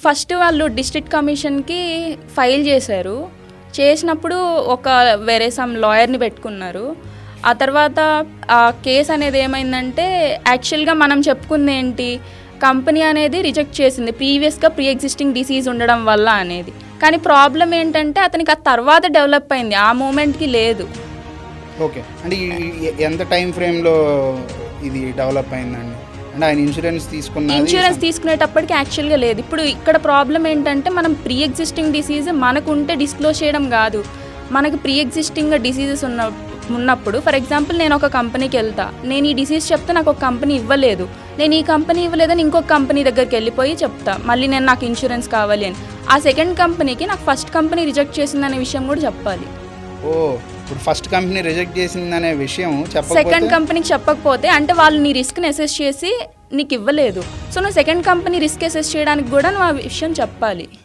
First వాళ్ళు district కమిషన్కి file చేశారు. చేసినప్పుడు వేరే సమ్ లాయర్ని పెట్టుకున్నారు. ఆ తర్వాత ఆ కేసు అనేది ఏమైందంటే యాక్చువల్గా మనం చెప్పుకుంది ఏంటి, కంపెనీ అనేది రిజెక్ట్ చేసింది ప్రీవియస్గా ప్రీ ఎగ్జిస్టింగ్ డిసీజ్ ఉండడం వల్ల అనేది. కానీ ప్రాబ్లం ఏంటంటే అతనికి ఆ తర్వాత డెవలప్ అయింది, ఆ మూమెంట్కి లేదు. ఓకే, అంటే ఎంత టైం ఫ్రేమ్లో ఇది డెవలప్ అయిందండి? అంటే ఆయన ఇన్సూరెన్స్ తీసుకునేటప్పటికి యాక్చువల్గా లేదు. ఇప్పుడు ఇక్కడ ప్రాబ్లం ఏంటంటే మనం ప్రీ ఎగ్జిస్టింగ్ డిసీజ్ మనకు ఉంటే డిస్క్లోజ్ చేయడం కాదు. మనకి ప్రీ ఎగ్జిస్టింగ్ డిసీజెస్ ఉన్నప్పుడు ఫర్ ఎగ్జాంపుల్ నేను ఒక కంపెనీకి వెళ్తా, నేను ఈ డిసీజ్ చెప్తే నాకు ఒక కంపెనీ ఇవ్వలేదు, నేను ఈ కంపెనీ ఇవ్వలేదని ఇంకొక కంపెనీ దగ్గరికి వెళ్ళిపోయి చెప్తా మళ్ళీ నాకు ఇన్సూరెన్స్ కావాలి అని. ఆ సెకండ్ కంపెనీకి నాకు ఫస్ట్ కంపెనీ రిజెక్ట్ చేసిందనే విషయం కూడా చెప్పాలి. ఇప్పుడు ఫస్ట్ కంపెనీ రిజెక్ట్ చేసిందనే విషయం సెకండ్ కంపెనీకి చెప్పకపోతే అంటే వాళ్ళు నీ రిస్క్ని అసెస్ చేసి నీకు ఇవ్వలేదు, సో నువ్వు సెకండ్ కంపెనీ రిస్క్ అసెస్ చేయడానికి కూడా నువ్వు ఆ విషయం చెప్పాలి.